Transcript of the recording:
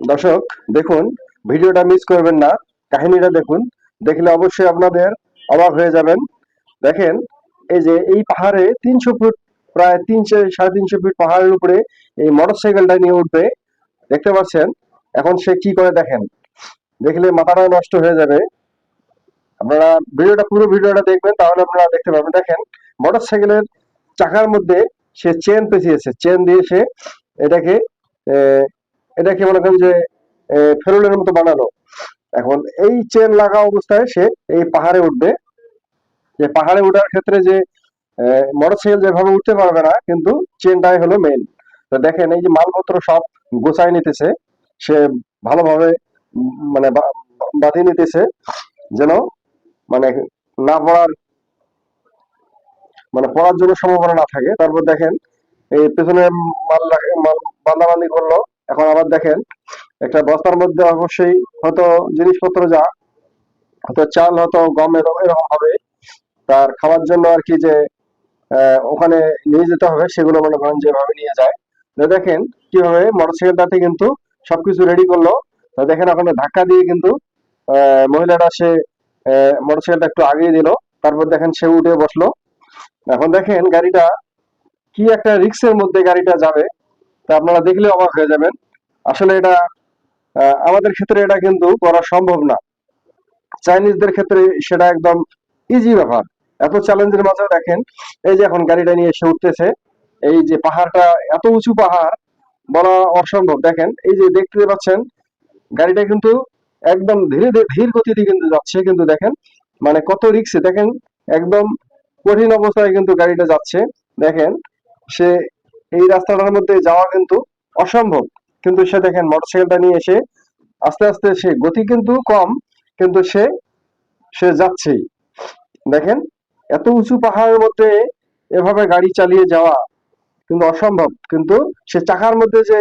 দর্শক দেখুন, ভিডিওটা মিস করবেন না, কাহিনীটা দেখুন। দেখলে অবশ্যই আপনাদের অবাক হয়ে যাবেন। দেখেন, এই যে এই পাহাড়ে 300 ফুট, প্রায় 300 সাড়ে 300 ফিট পাহাড়ের উপরে এই মোটরসাইকেলটা নিয়ে উঠবে, দেখতে পাচ্ছেন। এখন সে কি করে দেখেন, দেখলে মাথাটা নষ্ট হয়ে যাবে। আপনারা পুরো ভিডিওটা দেখবেন, তাহলে আপনারা দেখতে পাবেন। দেখেন, মোটরসাইকেলের চাকার মধ্যে সে চেন পেঁচিয়েছে, চেন দিয়ে সে এটাকে আহ, এটাকে মনে করেন যে ফেরুলের মতো বানানো। এখন এই চেন লাগা অবস্থায় সে এই পাহাড়ে উঠবে। যে পাহাড়ে ওঠার ক্ষেত্রে যে মোটরসাইকেল যেভাবে উঠতে পারবে না, কিন্তু চেনটাই হলো মেইন। তো দেখেন, এই যে মালপত্র সব গোছায় নিতেছে সে, ভালোভাবে মানে বাঁধিয়ে নিতেছে, যেন মানে না পড়ার, মানে পড়ার জন্য সম্ভাবনা না থাকে। তারপর দেখেন, এই পেছনে মাল বান্ধাবান্ধি করলো। এখন আবার দেখেন, একটা বস্তার মধ্যে অবশ্যই হয়তো জিনিসপত্র, যা হয়তো চাল, হয়তো গম, এরকম হবে তার খাওয়ার জন্য আর কি, যে ওখানে নিয়ে যেতে হবে, সেগুলো মনে করেন যেভাবে নিয়ে যায়। তো দেখেন কিভাবে মোটরসাইকেলটাতে কিন্তু সবকিছু রেডি করলো। তো দেখেন, ওখানে ধাক্কা দিয়ে কিন্তু মহিলাটা সে মোটরসাইকেলটা একটু আগিয়ে দিল। তারপর দেখেন সে উঠে বসলো। এখন দেখেন গাড়িটা কি একটা রিক্সের মধ্যে গাড়িটা যাবে, তা আপনারা দেখলে অবাক হয়ে যাবেন। আসলে এটা আমাদের ক্ষেত্রে এটা কিন্তু করা সম্ভব না। চাইনিজদের ক্ষেত্রে সেটা একদম ইজি ব্যাপার। এত চ্যালেঞ্জের মাঝেও দেখেন, এই যে এখন গাড়িটা নিয়ে এসে উঠতেছে। এই যে পাহাড়টা, এত উঁচু পাহাড়, বলা অসম্ভব। দেখেন, এই যে দেখতে পাচ্ছেন, গাড়িটা কিন্তু একদম ধীরে ধীরে ধীর গতিতে কিন্তু যাচ্ছে, কিন্তু দেখেন মানে কত রিক্সে, দেখেন একদম কঠিন অবস্থায় কিন্তু গাড়িটা যাচ্ছে। দেখেন, সে এই রাস্তাটার মধ্যে যাওয়া কিন্তু অসম্ভব, কিন্তু সে দেখেন মোটরসাইকেলটা নিয়ে এসে আস্তে আস্তে, সে গতি কিন্তু কম, কিন্তু সে সে যাচ্ছেই। দেখেন, এত উঁচু পাহাড়ের মধ্যে এভাবে গাড়ি চালিয়ে যাওয়া কিন্তু অসম্ভব, কিন্তু সে চাকার মধ্যে যে